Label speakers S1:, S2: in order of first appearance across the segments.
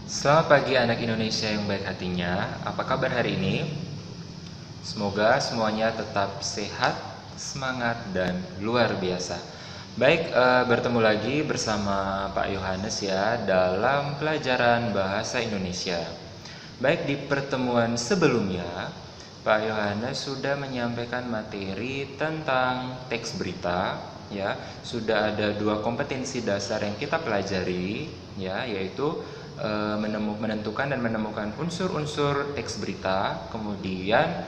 S1: Selamat pagi anak Indonesia yang baik hatinya. Apa kabar hari ini? Semoga semuanya tetap sehat, semangat, dan luar biasa. Baik, bertemu lagi bersama Pak Yohanes ya dalam pelajaran Bahasa Indonesia. Baik, di pertemuan sebelumnya, Pak Yohanes sudah menyampaikan materi tentang teks berita ya. Sudah ada dua kompetensi dasar yang kita pelajari ya, yaitu menentukan dan menemukan unsur-unsur teks berita, kemudian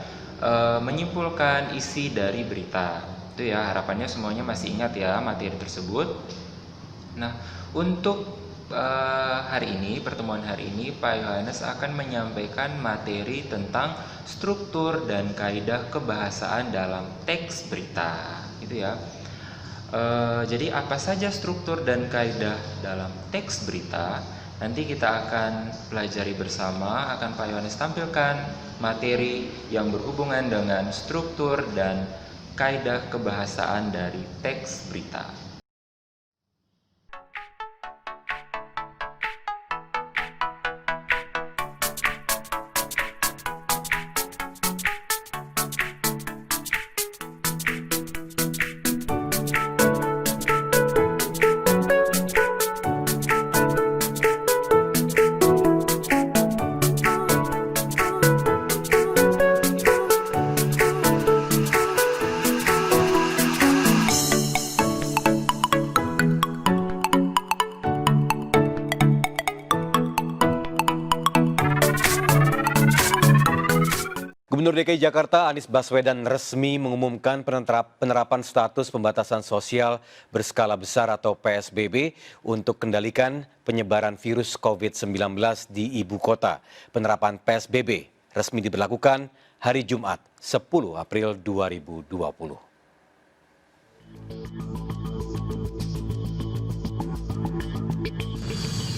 S1: menyimpulkan isi dari berita. Itu ya, harapannya semuanya masih ingat ya materi tersebut. Nah, untuk pertemuan hari ini, Pak Yohanes akan menyampaikan materi tentang struktur dan kaidah kebahasaan dalam teks berita, gitu ya. Jadi apa saja struktur dan kaidah dalam teks berita? Nanti kita akan pelajari bersama, akan Pak Yohanes tampilkan materi yang berhubungan dengan struktur dan kaidah kebahasaan dari teks berita.
S2: Gubernur DKI Jakarta Anies Baswedan resmi mengumumkan penerapan status pembatasan sosial berskala besar atau PSBB untuk kendalikan penyebaran virus COVID-19 di ibu kota. Penerapan PSBB resmi diberlakukan hari Jumat 10 April 2020.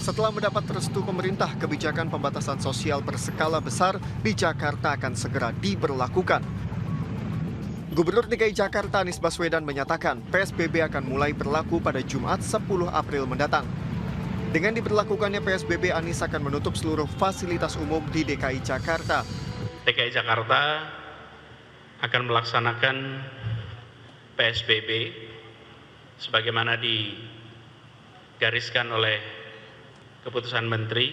S3: Setelah mendapat restu pemerintah, kebijakan pembatasan sosial berskala besar di Jakarta akan segera diberlakukan. Gubernur DKI Jakarta Anies Baswedan menyatakan PSBB akan mulai berlaku pada Jumat 10 April mendatang. Dengan diberlakukannya PSBB, Anies akan menutup seluruh fasilitas umum di DKI Jakarta.
S4: DKI Jakarta akan melaksanakan PSBB sebagaimana digariskan oleh keputusan Menteri,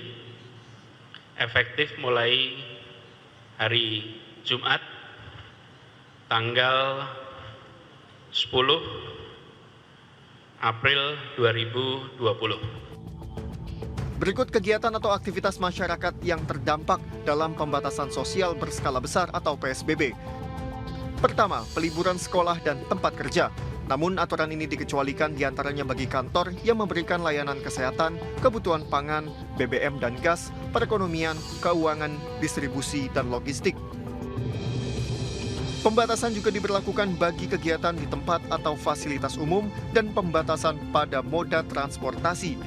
S4: efektif mulai hari Jumat tanggal 10 April 2020.
S3: Berikut kegiatan atau aktivitas masyarakat yang terdampak dalam pembatasan sosial berskala besar atau PSBB. Pertama, peliburan sekolah dan tempat kerja. Namun aturan ini dikecualikan diantaranya bagi kantor yang memberikan layanan kesehatan, kebutuhan pangan, BBM dan gas, perekonomian, keuangan, distribusi, dan logistik. Pembatasan juga diberlakukan bagi kegiatan di tempat atau fasilitas umum dan pembatasan pada moda transportasi.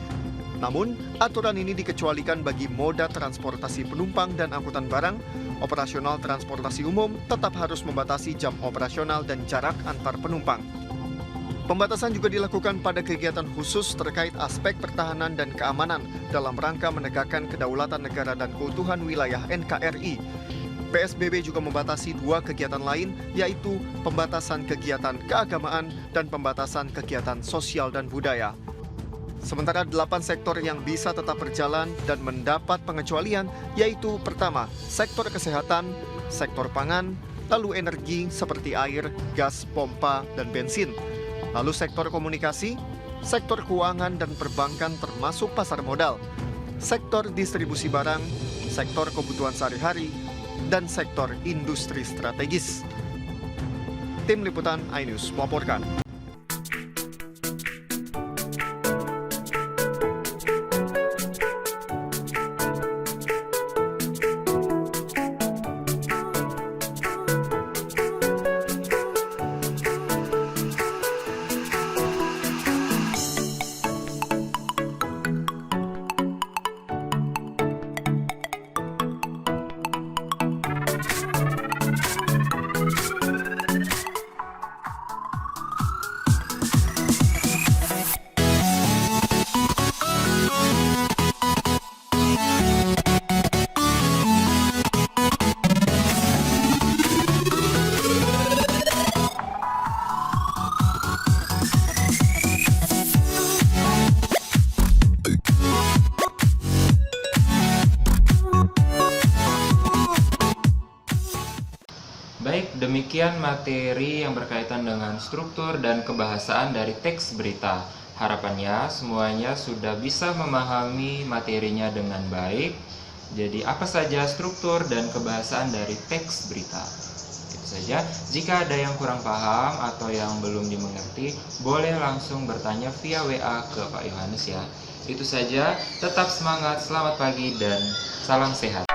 S3: Namun, aturan ini dikecualikan bagi moda transportasi penumpang dan angkutan barang. Operasional transportasi umum tetap harus membatasi jam operasional dan jarak antar penumpang. Pembatasan juga dilakukan pada kegiatan khusus terkait aspek pertahanan dan keamanan dalam rangka menegakkan kedaulatan negara dan keutuhan wilayah NKRI. PSBB juga membatasi dua kegiatan lain, yaitu pembatasan kegiatan keagamaan dan pembatasan kegiatan sosial dan budaya. Sementara 8 sektor yang bisa tetap berjalan dan mendapat pengecualian, yaitu pertama, sektor kesehatan, sektor pangan, lalu energi seperti air, gas, pompa, dan bensin. Lalu sektor komunikasi, sektor keuangan dan perbankan termasuk pasar modal, sektor distribusi barang, sektor kebutuhan sehari-hari, dan sektor industri strategis. Tim Liputan iNews melaporkan.
S1: Demikian materi yang berkaitan dengan struktur dan kebahasaan dari teks berita. Harapannya semuanya sudah bisa memahami materinya dengan baik. Jadi apa saja struktur dan kebahasaan dari teks berita? Itu saja. Jika ada yang kurang paham atau yang belum dimengerti, boleh langsung bertanya via WA ke Pak Yohanes ya. Itu saja. Tetap semangat, selamat pagi dan salam sehat.